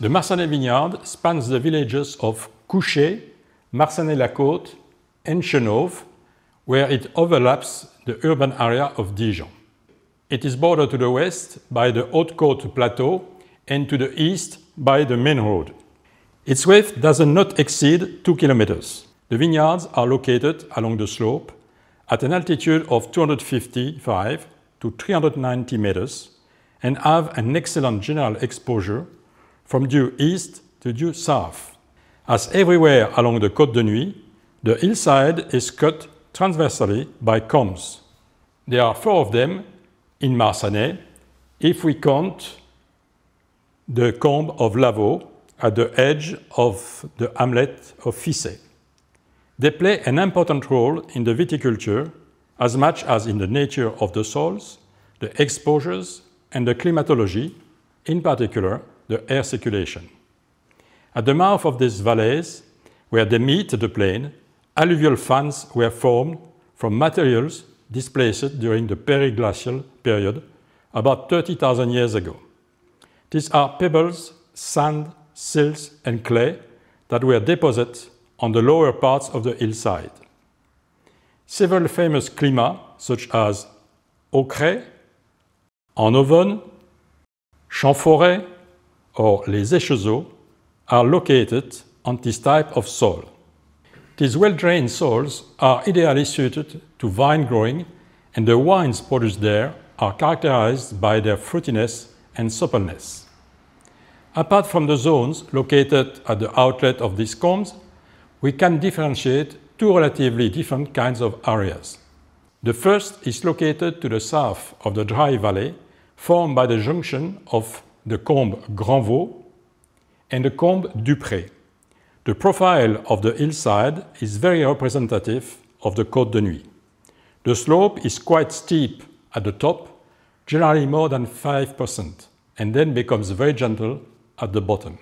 The Marsannay vineyard spans the villages of Couchet, Marsannay-la-Côte, and Chenauve, where it overlaps the urban area of Dijon. It is bordered to the west by the Haute-Côte Plateau and to the east by the main road. Its width does not exceed 2 kilometers. The vineyards are located along the slope at an altitude of 255 to 390 meters and have an excellent general exposure from due east to due south. As everywhere along the Côte de Nuit, the hillside is cut transversally by combes. There are 4 of them in Marsannay, if we count the combe of Lavaux at the edge of the hamlet of Fissé. They play an important role in the viticulture as much as in the nature of the soils, the exposures, and the climatology, in particular the air circulation. At the mouth of these valleys, where they meet the plain, alluvial fans were formed from materials displaced during the periglacial period about 30,000 years ago. These are pebbles, sand, silts, and clay that were deposited on the lower parts of the hillside. Several famous climats, such as Aucret, en Auvonne, Champforêt, or les Échezeaux, are located on this type of soil. These well-drained soils are ideally suited to vine growing, and the wines produced there are characterized by their fruitiness and suppleness. Apart from the zones located at the outlet of these combes, we can differentiate 2 relatively different kinds of areas. The first is located to the south of the dry valley, formed by the junction of the combe Grand-Vaux and the combe Dupré. The profile of the hillside is very representative of the Côte de Nuit. The slope is quite steep at the top, generally more than 5%, and then becomes very gentle at the bottom.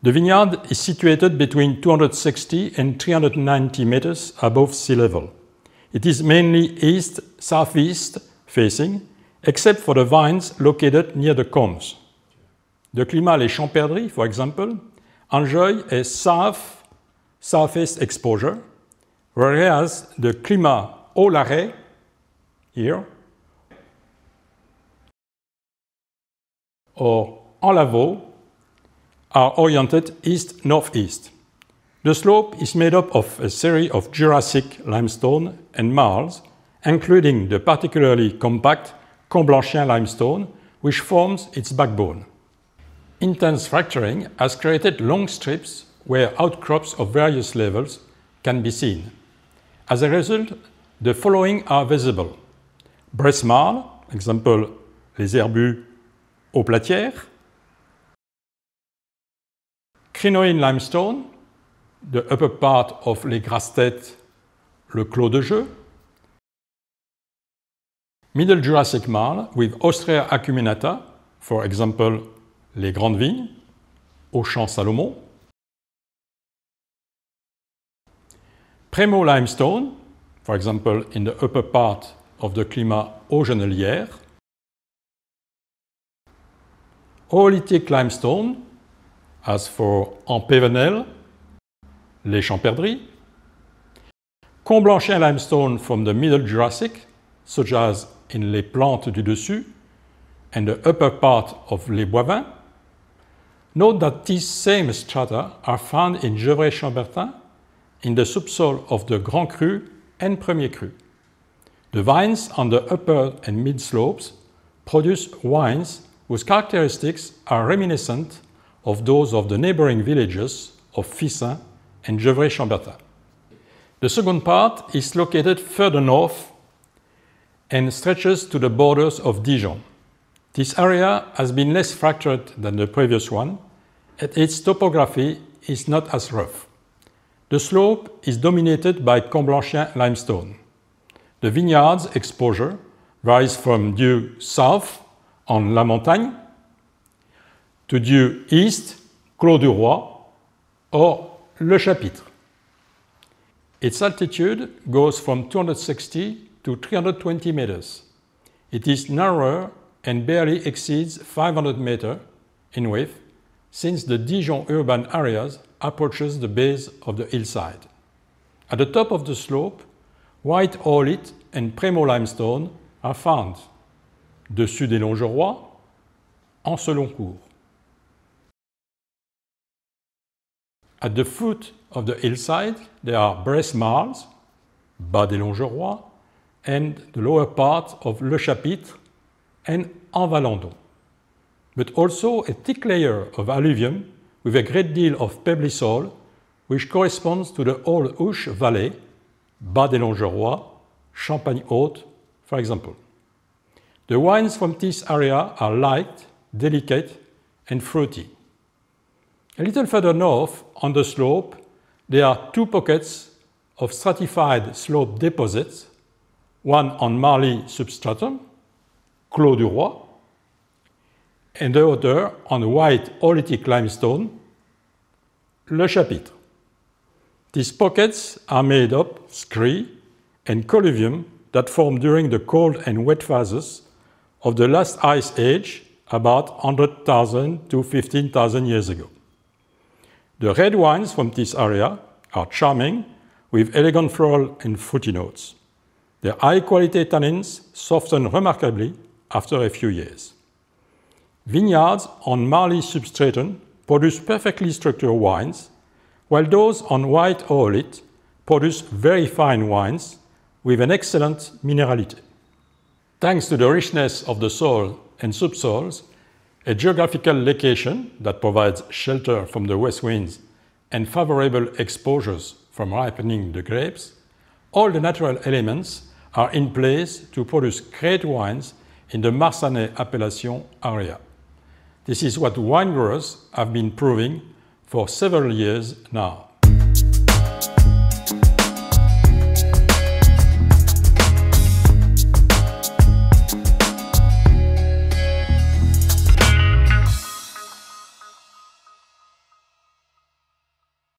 The vineyard is situated between 260 and 390 meters above sea level. It is mainly east-southeast facing, except for the vines located near the combes. The climat Les Champerdries, for example, enjoy a south-southeast exposure, whereas the climat Haut Larrey, here, or en Lavaux, are oriented east-northeast. The slope is made up of a series of Jurassic limestone and marls, including the particularly compact Comblanchien limestone, which forms its backbone. Intense fracturing has created long strips where outcrops of various levels can be seen. As a result, the following are visible: Bresse marl, example les herbus aux platières; crinoline limestone, the upper part of les grasses-têtes, le clos de jeu; Middle Jurassic marl with Ostrea acuminata, for example les grandes vignes, au champ Salomon; Prémaux limestone, for example in the upper part of the climat Haut-Genelière; Oolitic limestone, as for en Pévenelle, les Champerdries; Comblanchien limestone from the Middle Jurassic, such as in les Plantes du Dessus and the upper part of les Boivins. Note that these same strata are found in Gevrey-Chambertin, in the subsoil of the Grand Cru and Premier Cru. The vines on the upper and mid slopes produce wines whose characteristics are reminiscent of those of the neighboring villages of Fissin and Gevrey-Chambertin. The second part is located further north and stretches to the borders of Dijon. This area has been less fractured than the previous one, and its topography is not as rough. The slope is dominated by Comblanchien limestone. The vineyard's exposure varies from due south on La Montagne to due east, Clos du Roi, or Le Chapitre. Its altitude goes from 260 to 320 meters. It is narrower and barely exceeds 500 meters in width, since the Dijon urban areas approaches the base of the hillside. At the top of the slope, white oolite and Prémont limestone are found. Dessus des Longerois, en ce long cours. At the foot of the hillside, there are Bresse marls, bas des Longerois, and the lower part of Le Chapitre and Envalandon, but also a thick layer of alluvium with a great deal of pebbly soil, which corresponds to the old Ouche Valley, bas des Longerois, Champagne-Haute, for example. The wines from this area are light, delicate, and fruity. A little further north, on the slope, there are two pockets of stratified slope deposits, one on marly substratum, Clos du Roi, and the other on white oolitic limestone, Le Chapitre. These pockets are made of scree and colluvium that formed during the cold and wet phases of the last ice age about 100,000 to 15,000 years ago. The red wines from this area are charming, with elegant floral and fruity notes. Their high-quality tannins soften remarkably after a few years. Vineyards on marly substratum produce perfectly structured wines, while those on white oolite produce very fine wines with an excellent minerality. Thanks to the richness of the soil and subsoils, a geographical location that provides shelter from the west winds and favorable exposures from ripening the grapes, all the natural elements are in place to produce great wines in the Marsannay appellation area. This is what wine growers have been proving for several years now.